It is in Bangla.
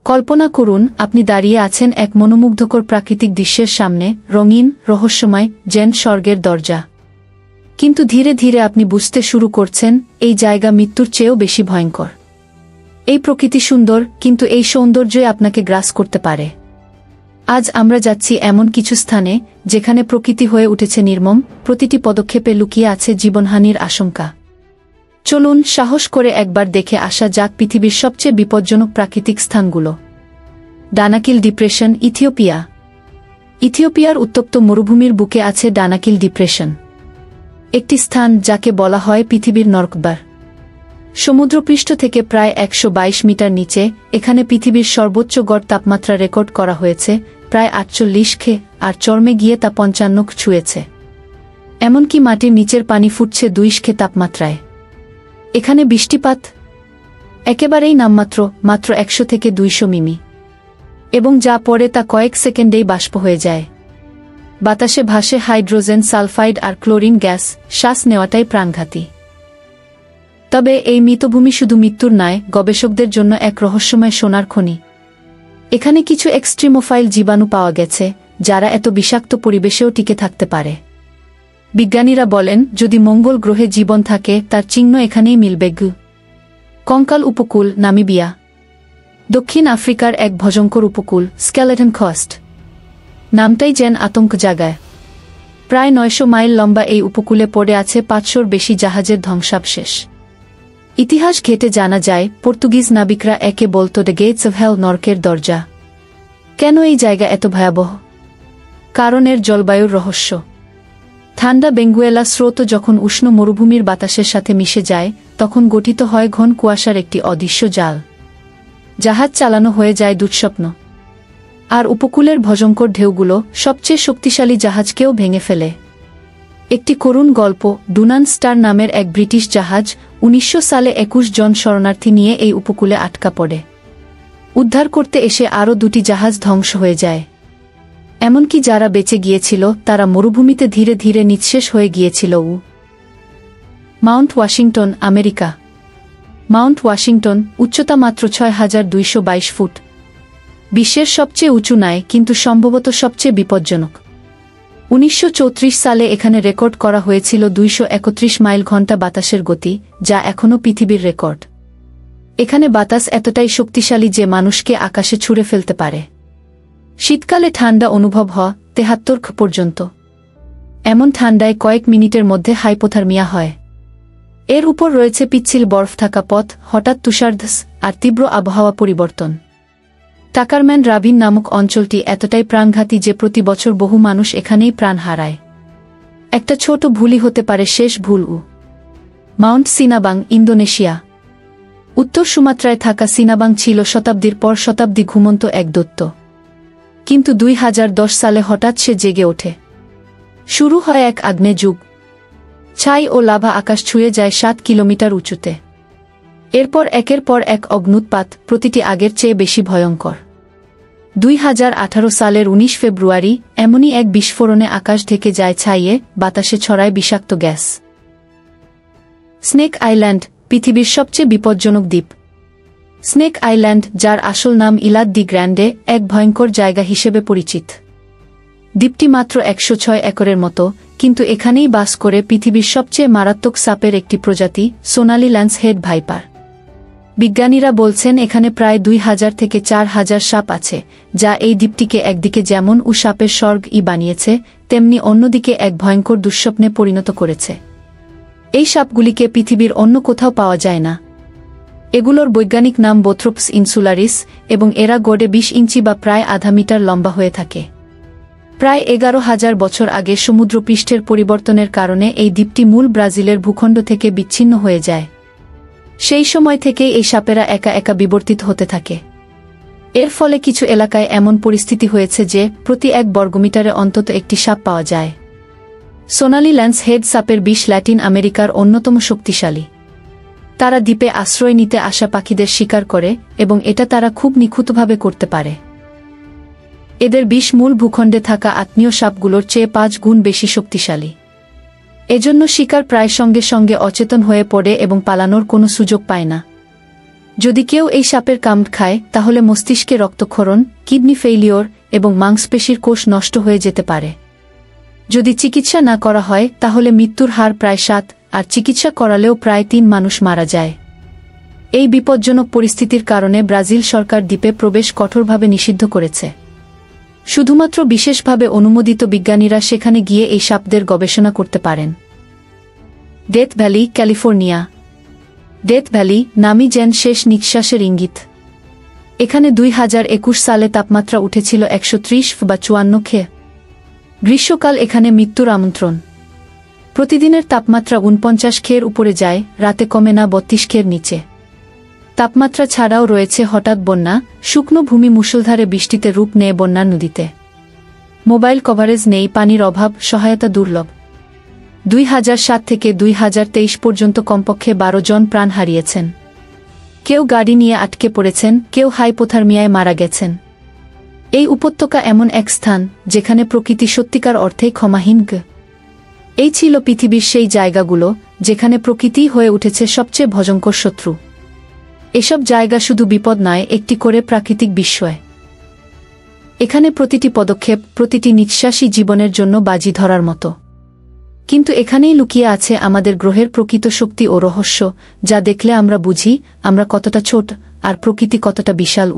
কল্পনা করুন আপনি দাঁড়িয়ে আছেন এক মনোমুগ্ধকর প্রাকৃতিক দৃশ্যের সামনে, রঙিন, রহস্যময়, যেন স্বর্গের দরজা। কিন্তু ধীরে ধীরে আপনি বুঝতে শুরু করছেন এই জায়গা মৃত্যুর চেয়েও বেশি ভয়ঙ্কর। এই প্রকৃতি সুন্দর, কিন্তু এই সৌন্দর্যই আপনাকে গ্রাস করতে পারে। আজ আমরা যাচ্ছি এমন কিছু স্থানে যেখানে প্রকৃতি হয়ে উঠেছে নির্মম, প্রতিটি পদক্ষেপে লুকিয়ে আছে জীবনহানির আশঙ্কা। চলুন সাহস করে একবার দেখে আসা যাক পৃথিবীর সবচেয়ে বিপজ্জনক প্রাকৃতিক স্থানগুলো। Danakil depression, Ethiopia. ইথিওপিয়ার উত্তপ্ত মরুভূমির বুকে আছে ডানাকিল ডিপ্রেশন, একটি স্থান যাকে বলা হয় পৃথিবীর নরকদ্বার। সমুদ্রপৃষ্ঠ থেকে প্রায় ১২২ মিটার নিচে এখানে পৃথিবীর সর্বোচ্চ গড় তাপমাত্রা রেকর্ড করা হয়েছে, প্রায় ৪৮ আর চরমে গিয়ে তা ৫৫ ছুঁয়েছে। এমনকি মাটির নিচের পানি ফুটছে ২০ তাপমাত্রায়। এখানে বৃষ্টিপাত একেবারেই নামমাত্র, মাত্র ১০০ থেকে ২০০ মিমি, এবং যা পড়ে তা কয়েক সেকেন্ডেই বাষ্প হয়ে যায়। বাতাসে ভাসে হাইড্রোজেন সালফাইড আর ক্লোরিন গ্যাস, শ্বাস নেওয়াটাই প্রাণঘাতী। তবে এই মৃতভূমি শুধু মৃত্যুর নয়, গবেষকদের জন্য এক রহস্যময় সোনার খনি। এখানে কিছু এক্সট্রিমোফাইল জীবাণু পাওয়া গেছে যারা এত বিষাক্ত পরিবেশেও টিকে থাকতে পারে। বিজ্ঞানীরা বলেন যদি মঙ্গল গ্রহে জীবন থাকে তার চিহ্ন এখানেই মিলবে। কঙ্কাল উপকূল, নামিবিয়া। দক্ষিণ আফ্রিকার এক ভয়ঙ্কর উপকূল, স্কেলেটন কোস্ট। নামটাই যেন আতঙ্ক জাগায়। প্রায় ৯০০ মাইল লম্বা এই উপকূলে পড়ে আছে ৫০০-র বেশি জাহাজের ধ্বংসাবশেষ। ইতিহাস ঘেঁটে জানা যায় পর্তুগিজ নাবিকরা একে বলত দ্য গেটস অফ হেল, নরকের দরজা। কেন এই জায়গা এত ভয়াবহ? কারণ এর জলবায়ুর রহস্য। ঠান্ডা বেঙ্গুয়েলা স্রোত যখন উষ্ণ মরুভূমির বাতাসের সাথে মিশে যায় তখন গঠিত হয় ঘন কুয়াশার একটি অদৃশ্য জাল। জাহাজ চালানো হয়ে যায় দুঃস্বপ্ন। আর উপকূলের ভয়ঙ্কর ঢেউগুলো সবচেয়ে শক্তিশালী জাহাজকেও ভেঙে ফেলে। একটি করুণ গল্প, ডুনান স্টার নামের এক ব্রিটিশ জাহাজ ১৯০০ সালে ২১ জন শরণার্থী নিয়ে এই উপকূলে আটকা পড়ে। উদ্ধার করতে এসে আরও ২টি জাহাজ ধ্বংস হয়ে যায়। এমনকি যারা বেঁচে গিয়েছিল তারা মরুভূমিতে ধীরে ধীরে নিঃশেষ হয়ে গিয়েছিল। Mount Washington, America. Mount Washington উচ্চতা মাত্র ৬,২২২ ফুট। বিশ্বের সবচেয়ে উঁচু নয়, কিন্তু সম্ভবত সবচেয়ে বিপজ্জনক। ১৯৩৪ সালে এখানে রেকর্ড করা হয়েছিল ২৩১ মাইল ঘণ্টা বাতাসের গতি, যা এখনও পৃথিবীর রেকর্ড। এখানে বাতাস এতটাই শক্তিশালী যে মানুষকে আকাশে ছুঁড়ে ফেলতে পারে। শীতকালে ঠান্ডা অনুভব হয় ৭৩ পর্যন্ত। এমন ঠান্ডায় কয়েক মিনিটের মধ্যে হাইপোথার্মিয়া হয়। এর উপর রয়েছে পিচ্ছিল বরফ থাকা পথ, হঠাৎ তুষারধস আর তীব্র আবহাওয়া পরিবর্তন। টাকারম্যান রাভিন নামক অঞ্চলটি এতটাই প্রাণঘাতী যে প্রতি বছর বহু মানুষ এখানেই প্রাণ হারায়। একটা ছোট ভুলই হতে পারে শেষ ভুল। Mount Sinabung, Indonesia. উত্তর সুমাত্রায় থাকা সিনাবাং ছিল শতাব্দীর পর শতাব্দী ঘুমন্ত এক দৈত্য। কিন্তু ২০১০ সালে হঠাৎ সে জেগে ওঠে। শুরু হয় এক আগ্নেয় যুগ। ছাই ও লাভা আকাশ ছুঁয়ে যায় ৭ কিলোমিটার উঁচুতে। এরপর একের পর এক অগ্ন্যুৎপাত, প্রতিটি আগের চেয়ে বেশি ভয়ঙ্কর। ২০১৮ সালের ১৯ ফেব্রুয়ারি এমনই এক বিস্ফোরণে আকাশ ঢেকে যায় ছাইয়ে, বাতাসে ছড়ায় বিষাক্ত গ্যাস। স্নেক আইল্যান্ড, পৃথিবীর সবচেয়ে বিপজ্জনক দ্বীপ। স্নেক আইল্যান্ড, যার আসল নাম ইলাদ দি গ্র্যান্ডে, এক ভয়ঙ্কর জায়গা হিসেবে পরিচিত। দ্বীপটি মাত্র ১০৬ একরের মতো, কিন্তু এখানেই বাস করে পৃথিবীর সবচেয়ে মারাত্মক সাপের একটি প্রজাতি, সোনালি ল্যান্স হেড ভাইপার। বিজ্ঞানীরা বলছেন এখানে প্রায় ২,০০০ থেকে ৪,০০০ সাপ আছে, যা এই দ্বীপটিকে একদিকে যেমন সাপের স্বর্গ বানিয়েছে, তেমনি অন্যদিকে এক ভয়ঙ্কর দুঃস্বপ্নে পরিণত করেছে। এই সাপগুলিকে পৃথিবীর অন্য কোথাও পাওয়া যায় না। এগুলোর বৈজ্ঞানিক নাম বোথ্রোপস ইনসুলারিস, এবং এরা গড়ে ২০ ইঞ্চি বা প্রায় আধা মিটার লম্বা হয়ে থাকে। প্রায় ১১,০০০ বছর আগে সমুদ্রপৃষ্ঠের পরিবর্তনের কারণে এই দ্বীপটি মূল ব্রাজিলের ভূখণ্ড থেকে বিচ্ছিন্ন হয়ে যায়। সেই সময় থেকেই এই সাপেরা একা একা বিবর্তিত হতে থাকে। এর ফলে কিছু এলাকায় এমন পরিস্থিতি হয়েছে যে প্রতি ১ বর্গমিটারে অন্তত একটি সাপ পাওয়া যায়। সোনালি ল্যান্স হেড সাপের বিষ ল্যাটিন আমেরিকার অন্যতম শক্তিশালী। তারা দ্বীপে আশ্রয় নিতে আসা পাখিদের শিকার করে, এবং এটা তারা খুব নিখুঁতভাবে করতে পারে। এদের বিষ মূল ভূখণ্ডে থাকা আত্মীয় সাপগুলোর চেয়ে ৫ গুণ বেশি শক্তিশালী। এজন্য শিকার প্রায় সঙ্গে সঙ্গে অচেতন হয়ে পড়ে এবং পালানোর কোনো সুযোগ পায় না। যদি কেউ এই সাপের কামড় খায় তাহলে মস্তিষ্কে রক্তক্ষরণ, কিডনি ফেইলিওর এবং মাংসপেশির কোষ নষ্ট হয়ে যেতে পারে। যদি চিকিৎসা না করা হয় তাহলে মৃত্যুর হার প্রায় 7, আর চিকিৎসা করালেও প্রায় 3 মানুষ মারা যায়। এই বিপজ্জনক পরিস্থিতির কারণে ব্রাজিল সরকার দ্বীপে প্রবেশ কঠোরভাবে নিষিদ্ধ করেছে। শুধুমাত্র বিশেষভাবে অনুমোদিত বিজ্ঞানীরা সেখানে গিয়ে এই সাপদের গবেষণা করতে পারেন। Death valley, California. Death valley নামই যেন শেষ নিঃশ্বাসের ইঙ্গিত। এখানে 2021 সালে তাপমাত্রা উঠেছিল 130 বা 54 খে। গ্রীষ্মকাল এখানে মৃত্যুর আমন্ত্রণ। প্রতিদিনের তাপমাত্রা 49 খের উপরে যায়, রাতে কমে না 32 খের নিচে। তাপমাত্রা ছাড়াও রয়েছে হঠাৎ বন্যা, শুকনো ভূমি মুষলধারে বৃষ্টিতে রূপ নেয় বন্যার নদীতে। মোবাইল কভারেজ নেই, পানির অভাব, সহায়তা দুর্লভ। 2007 থেকে 2023 পর্যন্ত কমপক্ষে 12 জন প্রাণ হারিয়েছেন। কেউ গাড়ি নিয়ে আটকে পড়েছেন, কেউ হাইপোথার্মিয়ায় মারা গেছেন। এই উপত্যকা এমন এক স্থান যেখানে প্রকৃতি সত্যিকার অর্থেই ক্ষমাহীন। এই ছিল পৃথিবীর সেই জায়গাগুলো যেখানে প্রকৃতি হয়ে উঠেছে সবচেয়ে ভয়ঙ্কর শত্রু। এসব জায়গা শুধু বিপদ নয়, একটি করে প্রাকৃতিক বিস্ময়। এখানে প্রতিটি পদক্ষেপ, প্রতিটি নিঃশ্বাসই জীবনের জন্য বাজি ধরার মতো। কিন্তু এখানেই লুকিয়ে আছে আমাদের গ্রহের প্রকৃত শক্তি ও রহস্য, যা দেখলে আমরা বুঝি আমরা কতটা ছোট আর প্রকৃতি কতটা বিশাল।